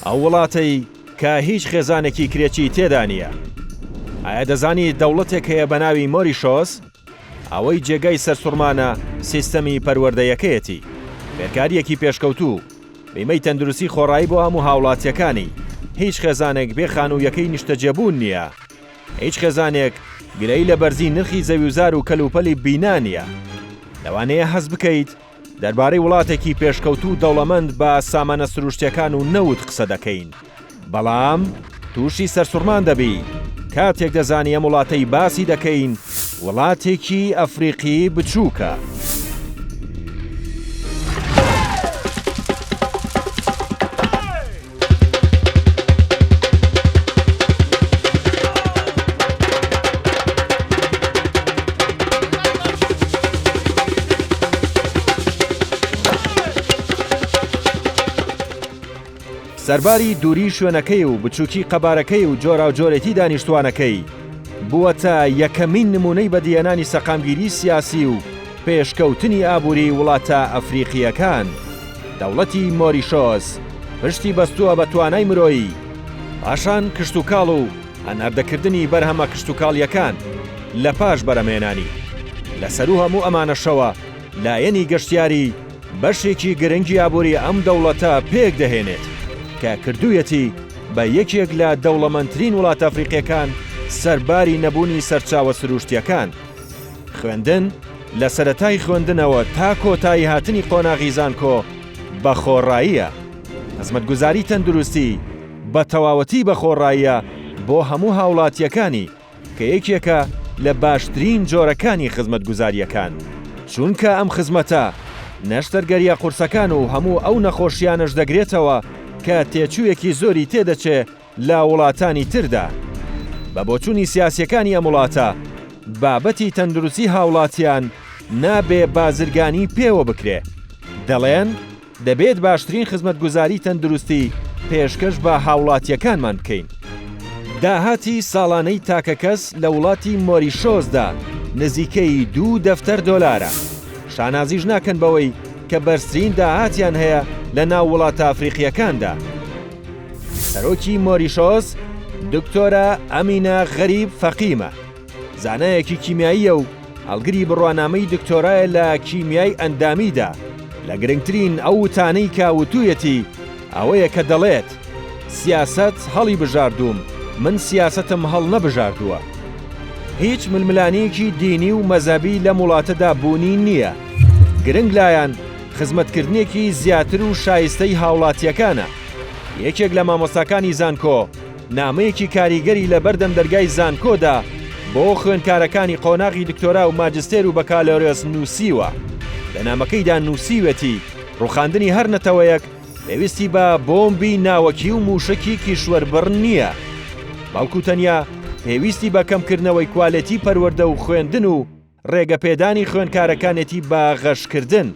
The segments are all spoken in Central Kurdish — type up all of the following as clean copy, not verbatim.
ئەو وڵاتەی کە هیچ خێزانێکی کرێچی تێدا نییە. ئایا دەزانی دەوڵەتێک هەیە بە ناوی مۆریشۆس؟ ئەوەی جێگەی سەرسوڕمانە سیستمی پەروەردەیەکەیەتی، فێرکارییەکی پێشکەوتوو، بیمەی تەندروستی خۆڕایی بۆ هەموو هاوڵاتیەکانی. هیچ خێزانێک بێ خانوو یەکەی نیشتەجێبوون نییە. هیچ خێزانێک گلەیی لە بەرزی نرخی زەویوزار و کەلوپەلی بینا نییە. لەوانەیە هەست بکەیت دەربارەی وڵاتێکی پێشکەوتوو دەوڵەمەند بە سامانە سروشتیەکان و نەوت قسە دەکەین. بەڵام تووشی سەرسوڕمان دەبی کاتێک دەزانی ئەم وڵاتەی باسی دەکەین وڵاتێکی ئەفریقی بچووکە. سەرباری دووری شوێنەکەی و بچووکی قەبارەکەی و جۆرە و جۆرێتی دانیشتوانەکەی بووەتە یەکەمین نمونەی بەدیێنانی سەقامگیری سیاسی و پێشکەوتنی ئابووری وڵاتە ئەفریقیەکان. دەوڵەتی مۆریشۆس پشتی بەستووە بە توانای مرۆیی، پاشان کشتوکاڵ و هەناردەکردنی بەرهەمە کشتوکاڵیەکان لە پاش بەرەمێنانی. لەسەر و هەموو ئەمانەشەوە لایەنی گەشتیاری بەشێکی گرنگی ئابووری ئەم دەوڵەتە پێک دەهێنێت کە کردوویەتی بە یەکێک لە دەوڵەمەندترین وڵاتە ئەفریقیەکان سەرباری نەبوونی سەرچاوە سروشتیەکان. خوێندن لە سەرەتای خوێندنەوە تا کۆتایی هاتنی قۆناغی زانکۆ بە خۆڕاییە. خزمەتگوزاری تەندروستی بە تەواوەتی بە خۆڕاییە بۆ هەموو هاوڵاتیەکانی کە یەکێکە لە باشترین جۆرەکانی خزمەتگوزاریەکان، چونکە ئەم خزمەتە نەشتەرگەریە قورسەکان و هەموو ئەو نەخۆشیانش دەگرێتەوە کە تێچوویەکی زۆری تێدەچێ لە وڵاتانی تردا. بە بۆچوونی سیاسیەکانی ئەم وڵاتە بابەتی تەندروستی هاوڵاتیان نابێ بازرگانی پێوە بکرێ. دەڵێن دەبێت باشترین خزمەتگوزاری تەندروستی پێشکەش بە هاوڵاتیەکانمان بکەین. داهاتی ساڵانەی تاکەکەس لە وڵاتی مۆریشۆسدا نزیکەی $2 شانازیش ناکەن بەوەی کە بەرزترین داهاتیان هەیە لە ناو وڵاتە ئەفریقیەکاندا. سەرۆکی مۆریشۆس دکتۆرە ئەمینە غەریب فەقیمە، زانایەکی کیمیاییە و هەڵگری بڕوانامەی دکتۆرایە لە کیمیای ئەندامیدا. لە گرنگترین ئەو وتانەی کاوتوویەتی ئەوەیە کە دەڵێت سیاست هەڵی بژاردووم، من سیاستم هەڵ نەبژاردووە. هیچ ململانەیەکی دینی و مەزەبی لەم وڵاتەدا بوونی نییە. گرنگ لایەن خزمەتکردنێکی زیاتر و شایستەی هاوڵاتیەکانە. یەکێک لە مامۆستاکانی زانکۆ نامەیەکی کاریگەری لە بەردەم دەرگای زانکۆدا بۆ خوێندکارەکانی قۆناغی دکتۆرا و ماجستێر و بەکالۆرێس نووسیوە. لە نامەکەیدا نووسیوەتی ڕووخاندنی هەر نەتەوەیەک پێویستی بە بۆمبی ناوەکی و موشکی کیشوەربڕن نییە، بەڵکو تەنیا پێویستی بە کەمکردنەوەی کوالێتی پەروەردە و خوێندن و ڕێگەپێدانی خوێندکارەکانێتی بە غەشکردن.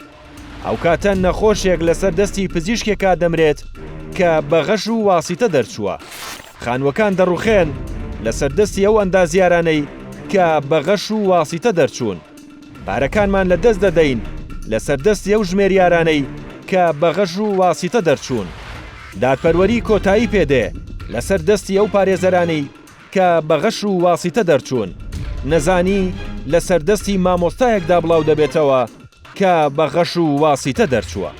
ئەو کاتە نەخۆشێک لەسەر دەستی پزیشکێکا دەمرێت کە بە غەش و واسیتە دەرچووە. خانووەکان دەڕوخێن لەسەر دەستی ئەو ئەندازیارانەی کە بە غەش و واسیتە دەرچوون. پارەکانمان لە دەست دەدەین لەسەر دەستی ئەو ژمێریارانەی کە بە غەش و واسیتە دەرچوون. دادپەروەری کۆتایی پێدێ لەسەر دەستی ئەو پارێزەرانەی کە بە غەش و واسیتە دەرچوون. نەزانی لەسەر دەستی مامۆستایەکدا بڵاو دەبێتەوە کە بە غەش و واسیتە دەرچووە.